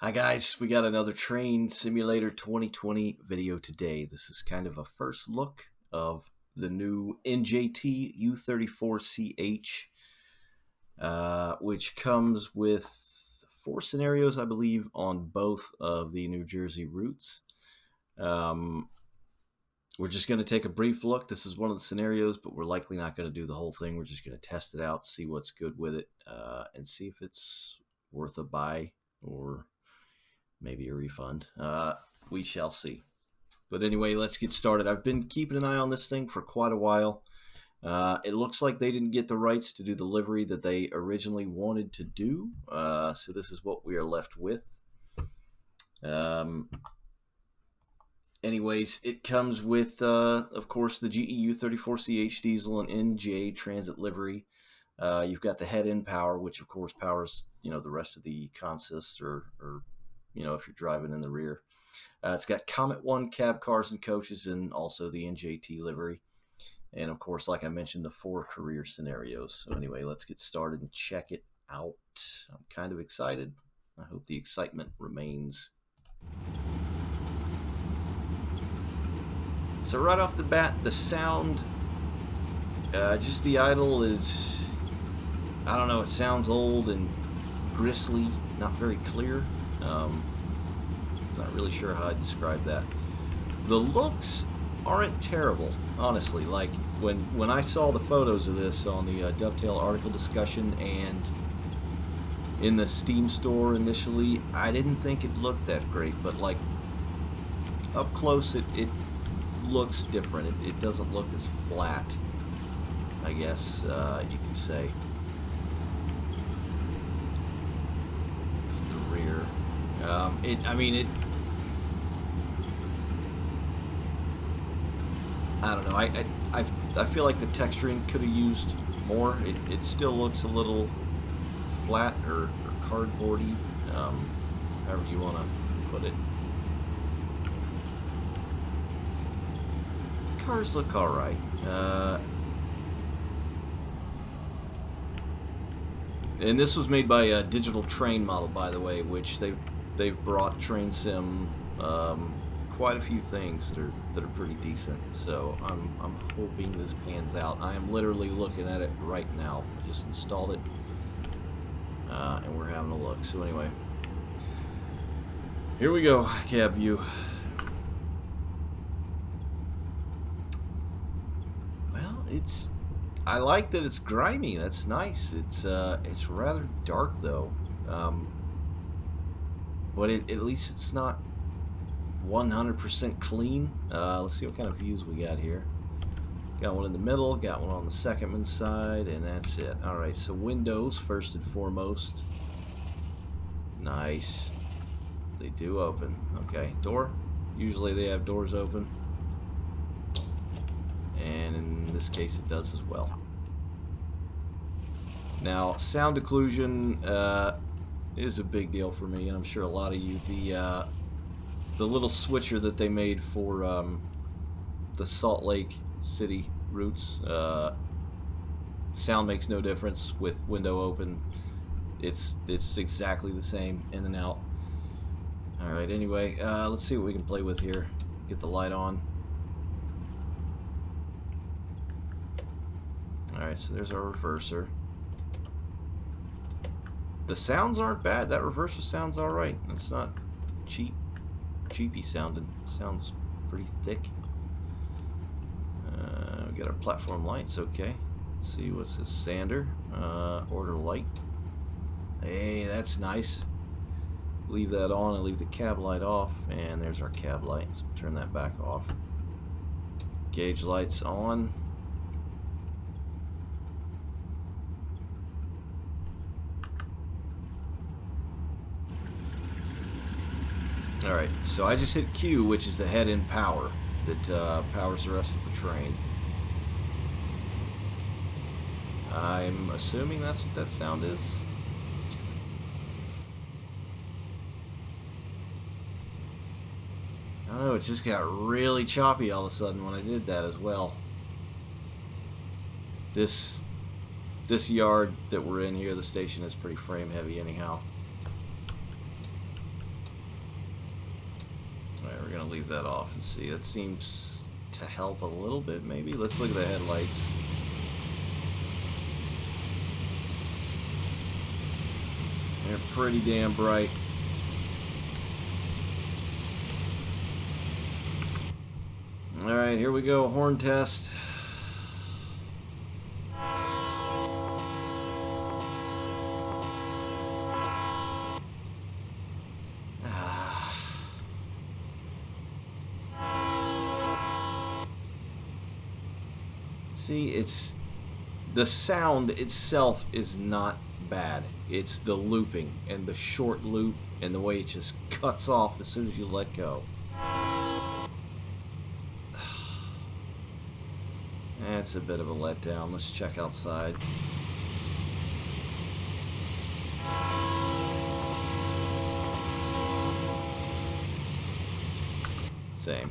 Hi guys, we got another Train Simulator 2020 video today. This is kind of a first look of the new NJT U34CH, which comes with 4 scenarios, I believe, on both of the New Jersey routes. We're just going to take a brief look. This is one of the scenarios, but we're likely not going to do the whole thing. We're just going to test it out, see what's good with it, and see if it's worth a buy or maybe a refund. We shall see. But anyway, let's get started. I've been keeping an eye on this thing for quite a while. It looks like they didn't get the rights to do the livery that they originally wanted to do. So this is what we are left with. Anyways, it comes with, of course, the GE U34CH diesel and NJ transit livery. You've got the head-end power, which of course powers, the rest of the consist or if you're driving in the rear. It's got Comet 1 cab cars and coaches and also the NJT livery. And of course, like I mentioned, the 4 career scenarios. So anyway, let's get started and check it out. I'm kind of excited. I hope the excitement remains. So right off the bat, the sound, just the idle is, I don't know, it sounds old and gristly, not very clear. Not really sure how I'd describe that. The looks aren't terrible, honestly. Like when I saw the photos of this on the Dovetail article discussion and in the Steam store initially, I didn't think it looked that great, but like up close it looks different. It doesn't look as flat, I guess you could say. The rear. I don't know. I feel like the texturing could have used more. It still looks a little flat or cardboardy, however you want to put it. Cars look all right. And this was made by a Digital Train model, by the way, which they've brought Train Sim quite a few things that are pretty decent. So I'm hoping this pans out. I am literally looking at it right now. I just installed it, and we're having a look. So anyway, here we go. Cab view. Well, I like that it's grimy. That's nice. It's rather dark though, but at least it's not 100% clean. Let's see what kind of views we got here. Got one in the middle, got one on the second side, and that's it. Alright, so windows first and foremost. Nice. They do open. Okay, door. Usually they have doors open. And in this case it does as well. Now, sound occlusion is a big deal for me, and I'm sure a lot of you. The little switcher that they made for the Salt Lake City routes, sound makes no difference with window open. It's exactly the same in and out. Alright, anyway, let's see what we can play with here. Get the light on. Alright, so there's our reverser. The sounds aren't bad. That reverser sounds alright. It's not cheapy sounding. Sounds pretty thick. We got our platform lights. Okay. Let's see, what's this? Sander. Order light. Hey, that's nice. Leave that on and leave the cab light off. And there's our cab light. So turn that back off. Gauge lights on. Alright, so I just hit Q, which is the head-end power that powers the rest of the train. I'm assuming that's what that sound is. I don't know, it just got really choppy all of a sudden when I did that as well. This yard that we're in here, the station, is pretty frame heavy anyhow. We're gonna leave that off and see. That seems to help a little bit, maybe. Let's look at the headlights. They're pretty damn bright. Alright, here we go. Horn test. See, it's the sound itself is not bad. It's the looping and the short loop and the way it just cuts off as soon as you let go. That's a bit of a letdown. Let's check outside. Same.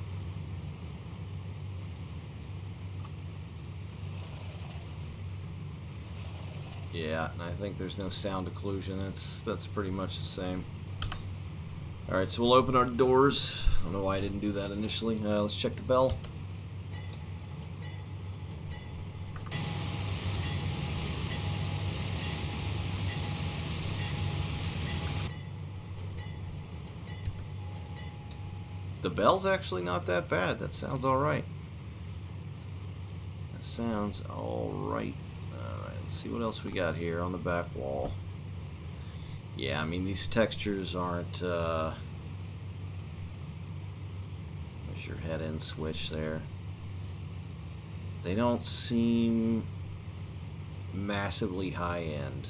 Yeah, and I think there's no sound occlusion. That's pretty much the same. Alright, so we'll open our doors. I don't know why I didn't do that initially. Let's check the bell. The bell's actually not that bad. That sounds alright. That sounds alright. Let's see what else we got here on the back wall. Yeah, I mean, these textures aren't... there's your head-end switch there. They don't seem massively high-end.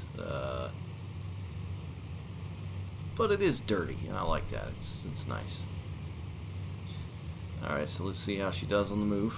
But it is dirty, and I like that. It's nice. Alright, so let's see how she does on the move.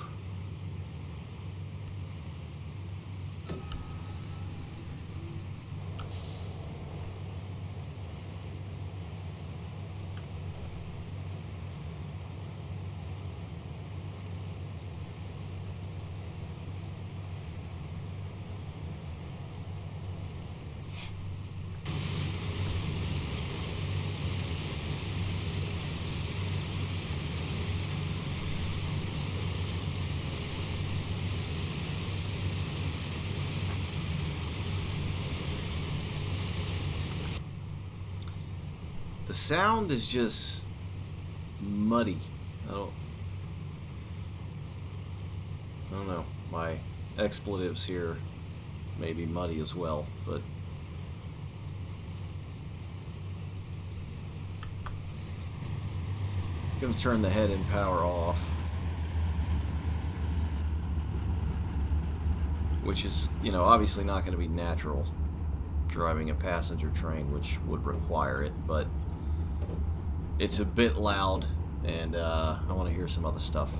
The sound is just muddy. I don't know. My expletives here may be muddy as well, but I'm going to turn the head and power off, which is, you know, obviously not going to be natural driving a passenger train, which would require it, but it's a bit loud, and I want to hear some other stuff.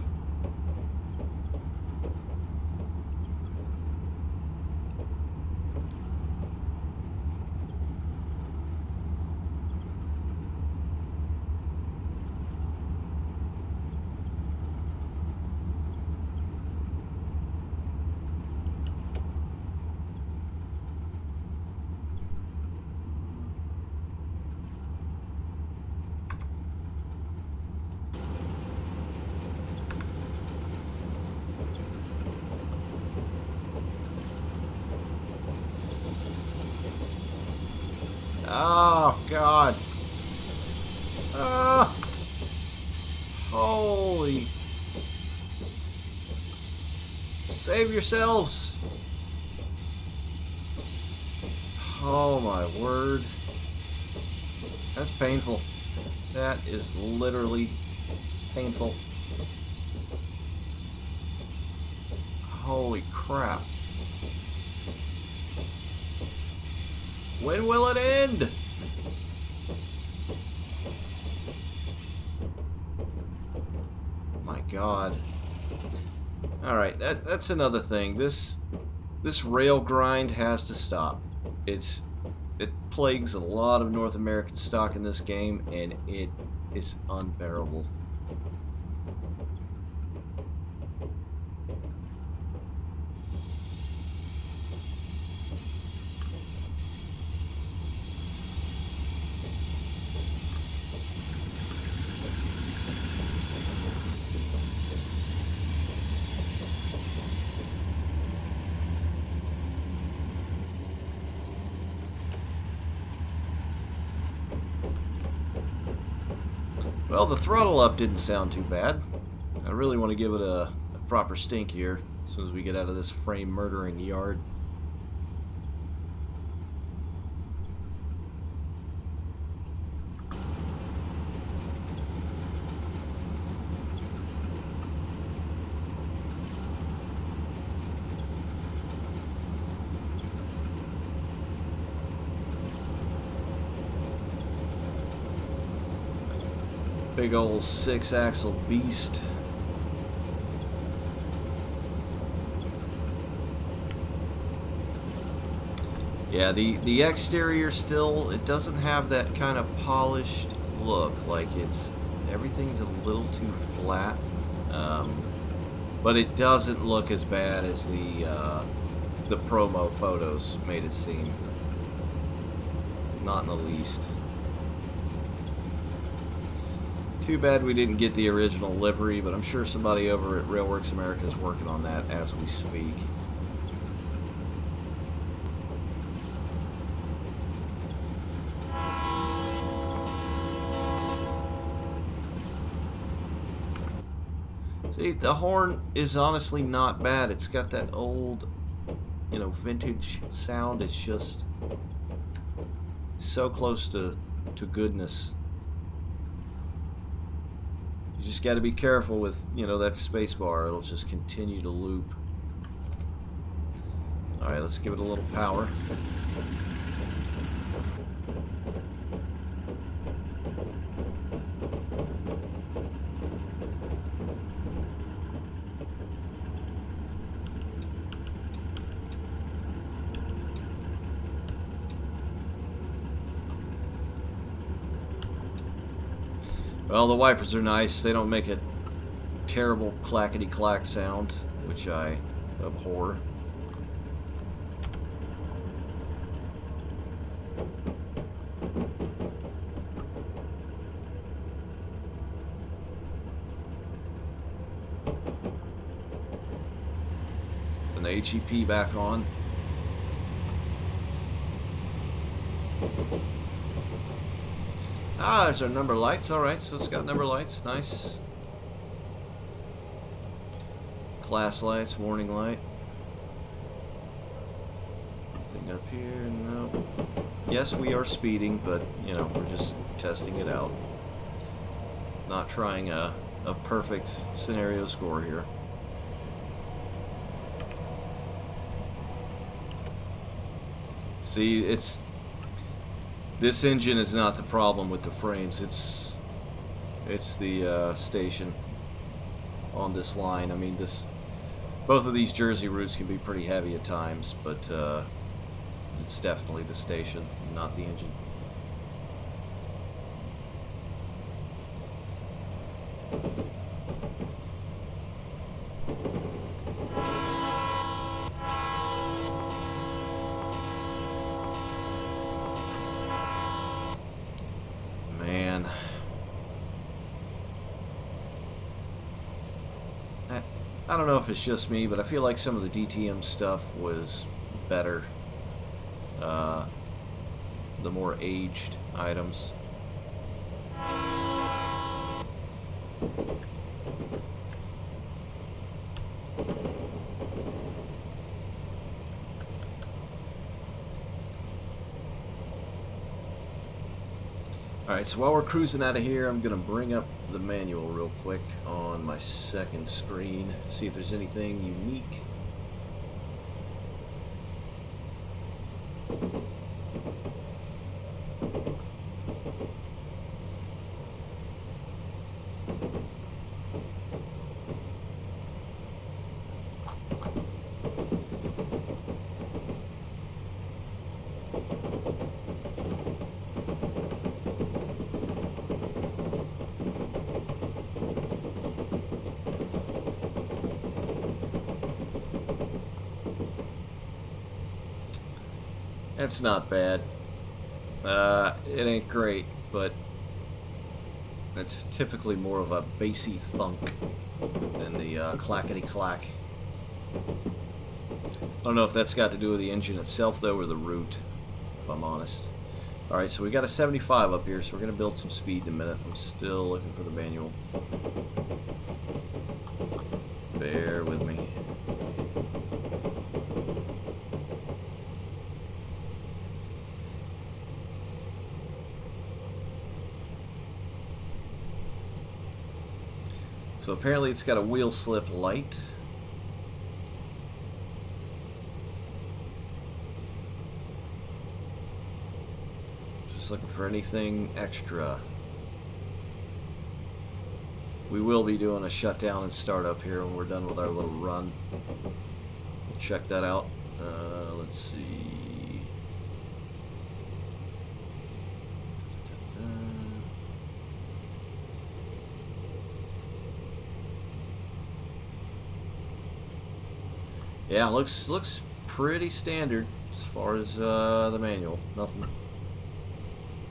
Oh, God. Holy. Save yourselves. Oh, my word. That's painful. That is literally painful. Holy crap. When will it end? My God. Alright, that's another thing. This rail grind has to stop. It plagues a lot of North American stock in this game, and it is unbearable. Well, the throttle up didn't sound too bad. I really want to give it a proper stink here as soon as we get out of this frame murdering yard. Big old 6-axle beast. Yeah, the exterior still, it doesn't have that kind of polished look. Like everything's a little too flat. But it doesn't look as bad as the promo photos made it seem. Not in the least. Too bad we didn't get the original livery, but I'm sure somebody over at Railworks America is working on that as we speak. See, the horn is honestly not bad. It's got that old, vintage sound. It's just so close to goodness. You just got to be careful with, that space bar. It'll just continue to loop. Alright, let's give it a little power. Well, the wipers are nice. They don't make a terrible clackety-clack sound, which I abhor. And the HEP back on. Ah, there's our number lights. Alright, so it's got number lights. Nice. Class lights, warning light. Anything up here? No. Yes, we are speeding, but, we're just testing it out. Not trying a perfect scenario score here. See, this engine is not the problem with the frames. It's the station on this line. I mean, both of these Jersey routes can be pretty heavy at times, but it's definitely the station, not the engine. I don't know if it's just me, but I feel like some of the DTM stuff was better. The more aged items. Alright, so while we're cruising out of here, I'm going to bring up the manual real quick on my second screen, see if there's anything unique. It's not bad. It ain't great, but it's typically more of a bassy thunk than the clackety-clack. I don't know if that's got to do with the engine itself, though, or the route, if I'm honest. Alright, so we got a 75 up here, so we're going to build some speed in a minute. I'm still looking for the manual. Bear with me. So apparently it's got a wheel slip light. Just looking for anything extra. We will be doing a shutdown and startup here when we're done with our little run. We'll check that out. Let's see. Yeah, looks pretty standard as far as the manual. Nothing.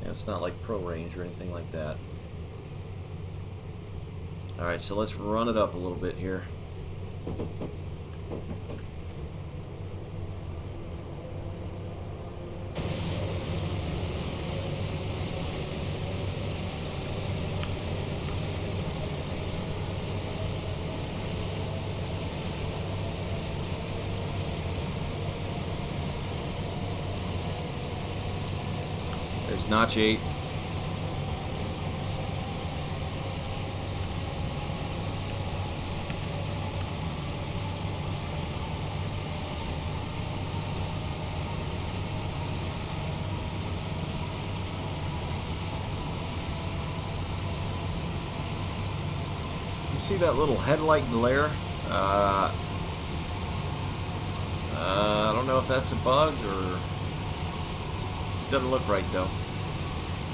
Yeah, it's not like Pro Range or anything like that. Alright, so let's run it up a little bit here. There's Nachi. You see that little headlight glare? I don't know if that's a bug or... Doesn't look right though.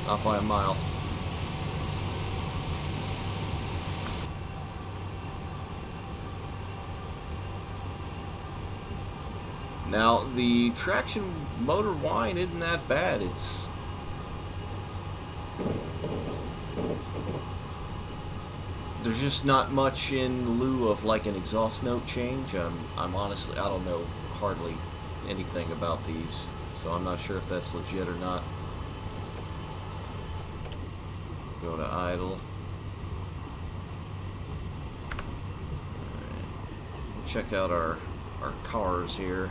Not by a mile. Now the traction motor whine isn't that bad. It's there's just not much in lieu of like an exhaust note change. I'm honestly, I don't know hardly anything about these, so I'm not sure if that's legit or not. Go to idle. Alright. Check out our cars here.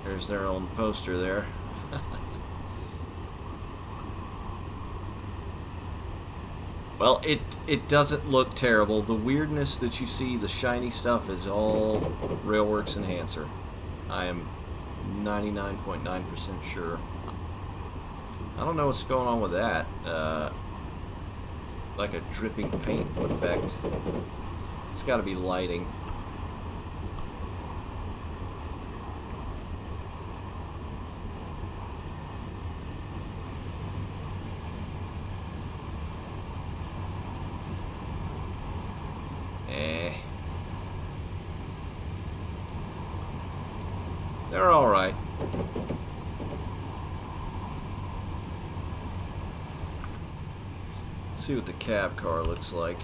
There's their own poster there. Well, it doesn't look terrible. The weirdness that you see, the shiny stuff, is all Railworks enhancer. I am 99.9% sure. I don't know what's going on with that. Like a dripping paint effect. It's got to be lighting. They're alright. Let's see what the cab car looks like.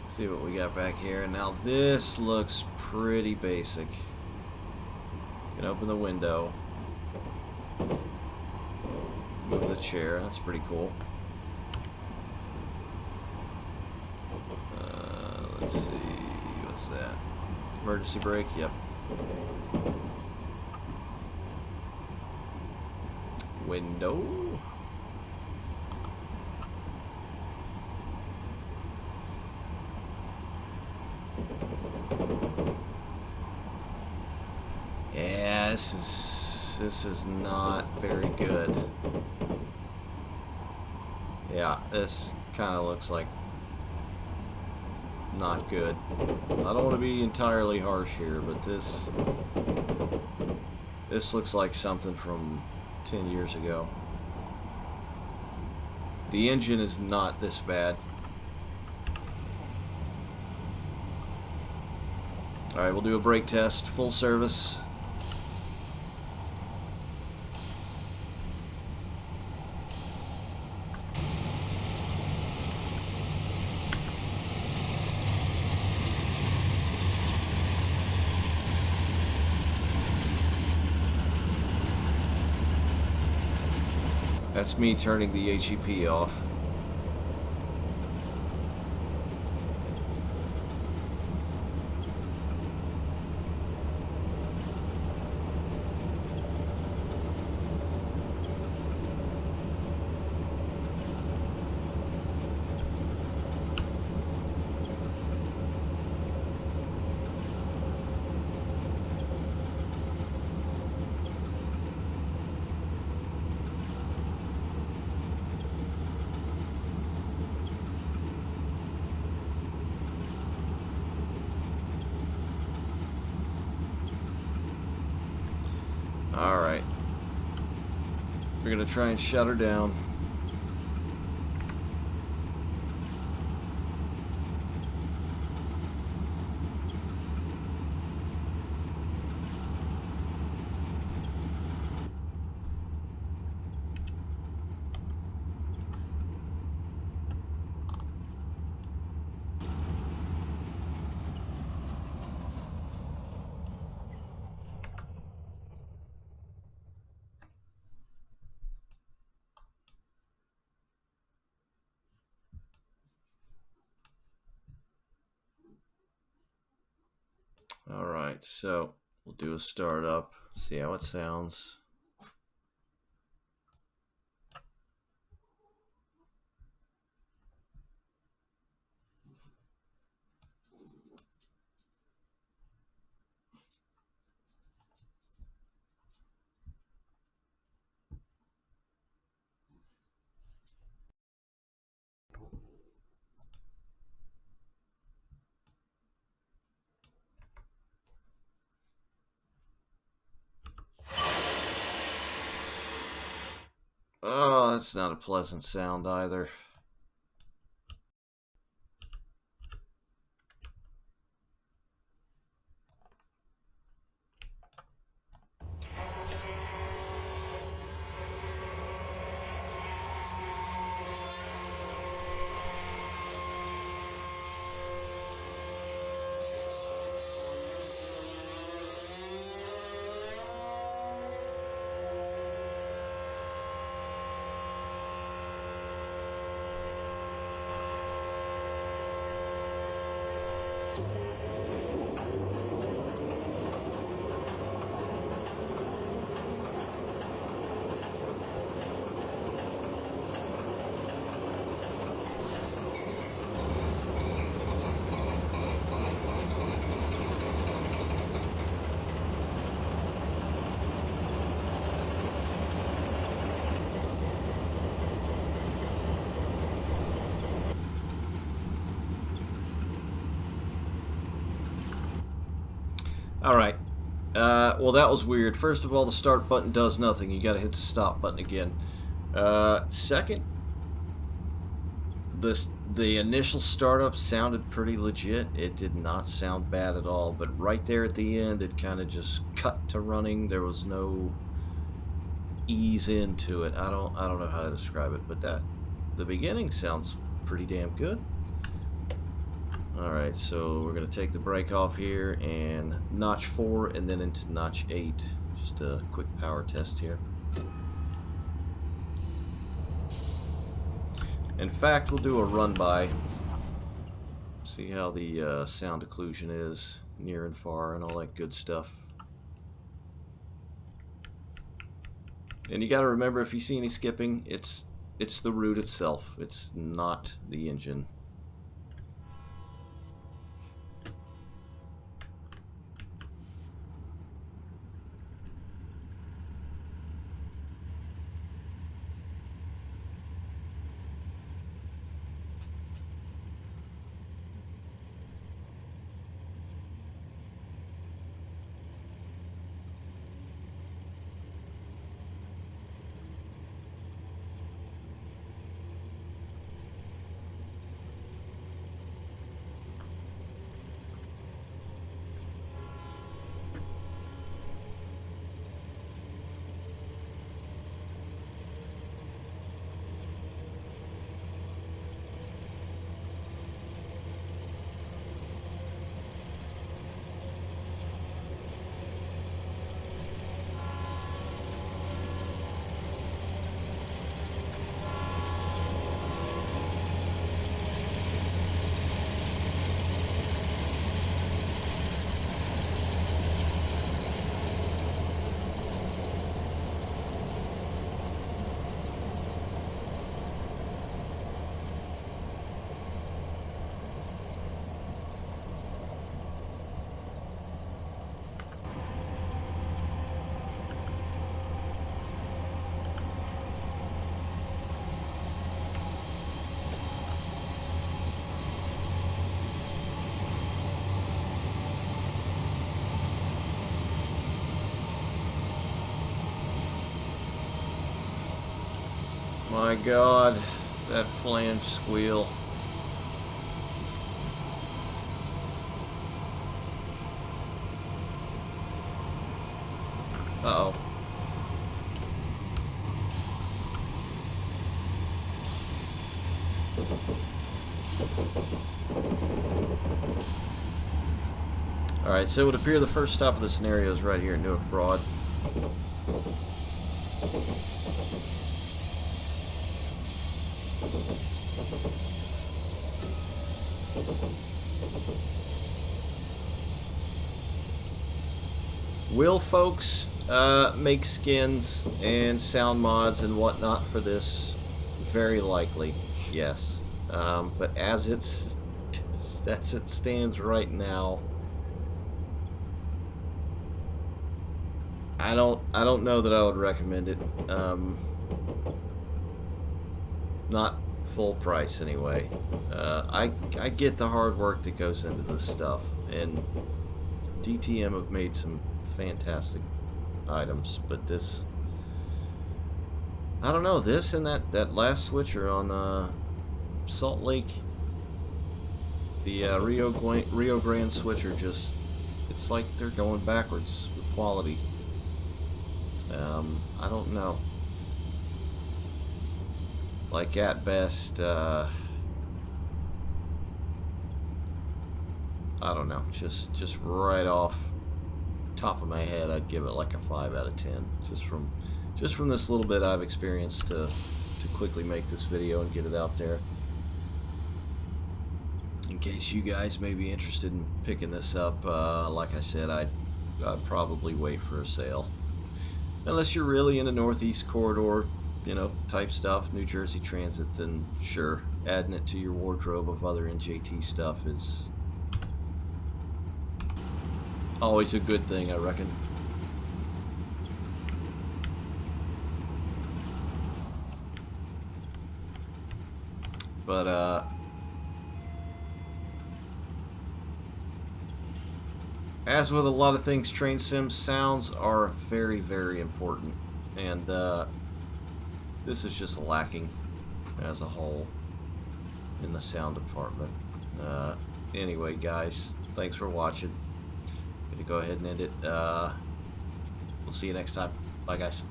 See what we got back here. Now this looks pretty basic. You can open the window. Move the chair. That's pretty cool. Let's see. What's that? Emergency brake, yep. Window. Yeah, this is not very good. Yeah, this kind of looks like not good. I don't want to be entirely harsh here, but this looks like something from 10 years ago. The engine is not this bad. Alright, we'll do a brake test, full service. That's me turning the HEP off. Alright. We're gonna try and shut her down. Alright, so we'll do a startup, see how it sounds. Oh, that's not a pleasant sound either. Alright. Well, that was weird. First of all, the start button does nothing. You gotta hit the stop button again. Second, the initial startup sounded pretty legit. It did not sound bad at all, but right there at the end, it kind of just cut to running. There was no ease into it. I don't know how to describe it, but the beginning sounds pretty damn good. Alright, so we're going to take the brake off here and notch 4 and then into notch 8. Just a quick power test here. In fact, we'll do a run by. See how the sound occlusion is near and far and all that good stuff. And you got to remember, if you see any skipping, it's the root itself. It's not the engine. my god, that flange squeal. Uh-oh. Alright, so it would appear the first stop of the scenario is right here at Newark Broad. Will folks make skins and sound mods and whatnot for this? Very likely, yes. But as it stands right now, I don't know that I would recommend it. Not full price anyway. I get the hard work that goes into this stuff, and DTM have made some fantastic items, but this, I don't know, this and that last switcher on Salt Lake, the Rio Grande switcher, just, it's like they're going backwards with quality. I don't know. Like at best, I don't know. Just right off top of my head, I'd give it like a 5 out of 10. Just from this little bit I've experienced to quickly make this video and get it out there. In case you guys may be interested in picking this up, like I said, I'd probably wait for a sale. Unless you're really into Northeast Corridor, you know, type stuff, New Jersey Transit, then sure, adding it to your wardrobe of other NJT stuff is always a good thing, I reckon. But, as with a lot of things, train sim, sounds are very, very important, and this is just lacking as a whole in the sound department. Anyway, guys, thanks for watching. Gonna go ahead and end it. We'll see you next time. Bye, guys.